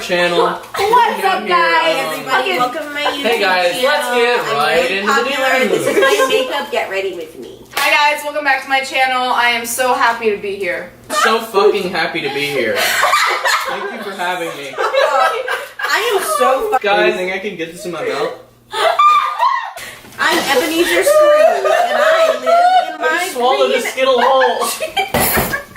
channel. What's up, guys? Everybody, welcome to my YouTube Hey guys, channel. let's get right into the This is my makeup. Get ready with me. Hi guys, welcome back to my channel. I am so happy to be here. So fucking happy to be here. Thank you for having me. I am so Guys, think I can get this in my mouth? I'm Ebenezer Scrooge, and I live in I my just swallowed a Skittle whole.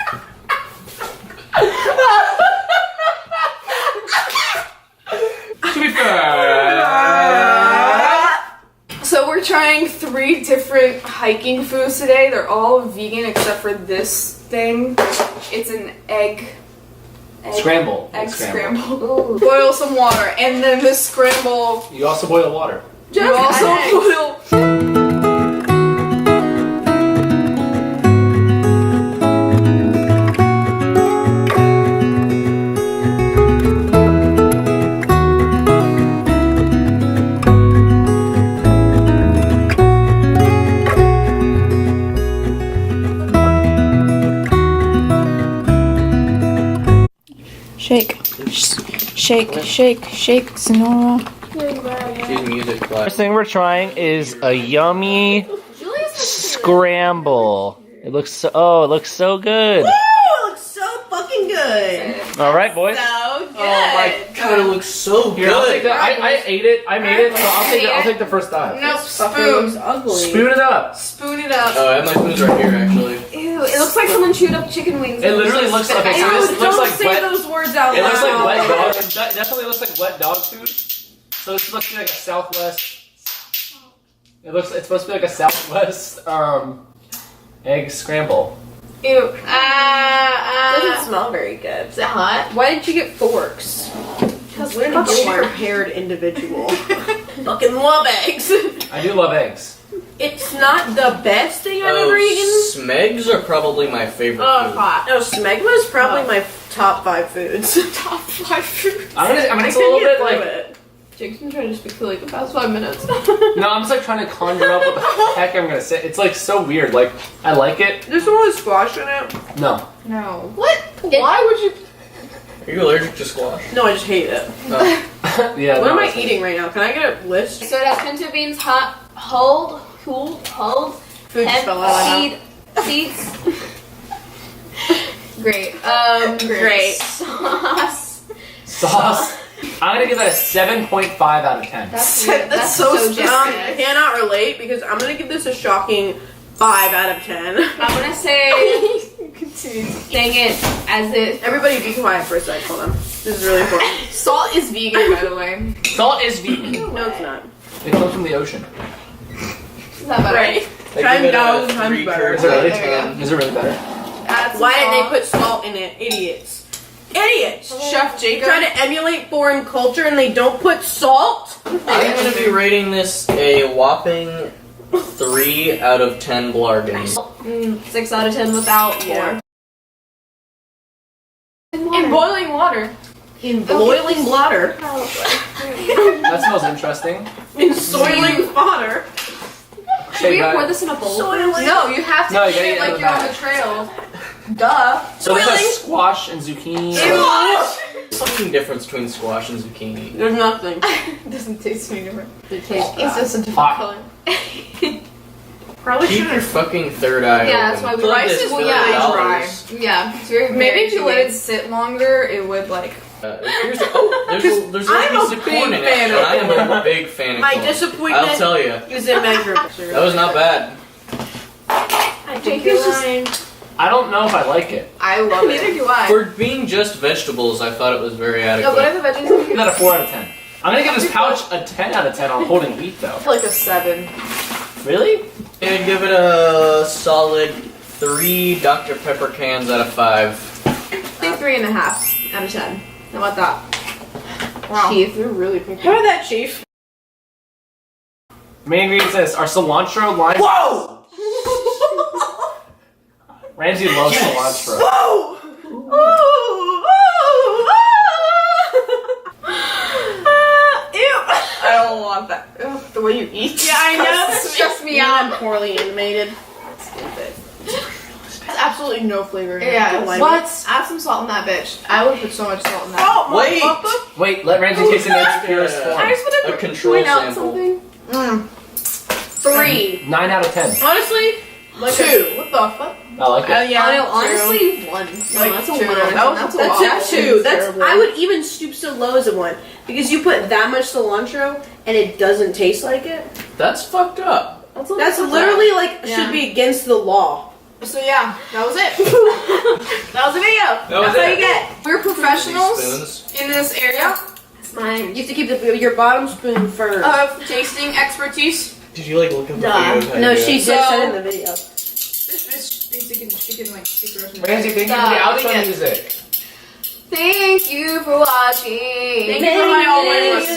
To be fair. So we're trying 3 different hiking foods today. They're all vegan except for this thing. It's an egg Scramble. Egg scramble. Boil some water, and then this scramble. You also boil water. You also boil. Shake, Sonora. First thing we're trying is a yummy scramble. It looks so good. Woo! It looks so fucking good. All right, boys. So good. Oh my god, it looks so good. Here, I'll take that. I ate it. I made it, so I'll take the first dive. No, Looks ugly. Spoon it up. Spoon it up. Oh, I have my spoons right here, actually. Ew, it looks like someone chewed up chicken wings. It literally looks like Ew, this looks don't like say wet. those words out It loud. looks like wet dog. That definitely looks like wet dog food. So it's supposed to be like a Southwest. It's supposed to be like a Southwest egg scramble. Ew. Doesn't smell very good. Is it hot? Why did you get forks? Because we're a prepared individual. Fucking love eggs. I do love eggs. It's not the best thing I've ever eaten. Smegs are probably my favorite food. hot. No, smegma is probably my top 5 foods. Top 5 foods. I'm gonna it's a little bit like. Jake's been trying to speak for like the past 5 minutes. No, I'm just like trying to conjure up what the heck I'm gonna say. It's like so weird. Like I like it. There's one with squash in it. No. No. What? Why would you? Are you allergic to squash? No, I just hate it. Yeah. What am I eating right now? Can I get a list? So it has pinto beans, hot, hold, Food spell out. seeds. Great. Great. Sauce. I'm gonna give that a 7.5 out of 10. That's so just I cannot relate because I'm gonna give this a shocking 5 out of 10. I'm gonna say, dang it, as if. Everybody be quiet for a sec. Hold on. This is really important. Salt is vegan, by the way. Salt is vegan. No, it's not. It comes from the ocean. Is that better? Right? Times 1,000 times better. Is it really? There Is it really better? Why didn't they put salt in it? Idiots. Idiots! Chef Jacob? Try to emulate foreign culture and they don't put salt? I'm going to be rating this a whopping 3 out of 10 blargans. 6 out of 10 without Yeah. more. In boiling water. In boiling water. That smells interesting. In soiling fodder. Should we pour this in a bowl? Soiling. No, you have to No, you eat gotta it eat it like in the you're on bag. the trail. Duh. So this Boiling. has squash and zucchini. What's the fucking difference between squash and zucchini? There's nothing. It doesn't taste any different. It tastes It's just a different Hot. color. Probably Keep your should've. fucking third eye Yeah, that's open. why we Feel like rice this is $1 really billion. dry. Yeah, it's very, Maybe very if you let it sit longer, it would like. There's a I'm piece of a corn big in it. fan and of I am a big fan of My corn. disappointment I'll tell you. is immeasurable. That was not bad. I think it's just. I don't know if I like it. I love it. Neither do I. For being just vegetables, I thought it was very No, adequate. what are the veggies? Give that a 4 out of 10. I'm gonna give this pouch a 10 out of 10 on holding heat though. Like a 7. Really? I'd give it a solid 3 Dr. Pepper cans out of 5. I think 3.5 out of 10. How about that? Wow. Chief. You're really picky. How about that, Chief? Main ingredients is our cilantro, lime. Whoa! Ramsey loves cilantro. Whoa! Ew! I don't want that. Ugh, the way you eat. Yeah, I know. Stress me I'm out. poorly animated. It's absolutely no flavor in it. Yeah. Like What? Add some salt in that bitch. I would put so much salt in that. Oh, Wait. motherfucker. Wait, let Ramsey taste it in its purest Yeah. form. I just A want to control point out sample. something. 3. 9 out of 10. Honestly, like 2. What the fuck? I like it. Yeah, Oh, no, two. honestly, 1. No, Like that's a 2. 1. That was That's a That's lot. a 2. That's terrible. I would even stoop so low as a 1 because you put that much cilantro and it doesn't taste like it. That's fucked up. That's literally like Yeah. should be against the law. So yeah, that was it. That was the video. That was That's all it. you get. We're professionals Spoons. in this area That's mine. You have to keep your bottom spoon firm. of tasting expertise. Did you like look up the Duh. video? no, she So- just said in the video. This bitch thinks she can like speak the rest of Ramsey, thank you for the outro music. Thank you for watching. Thank you for my always.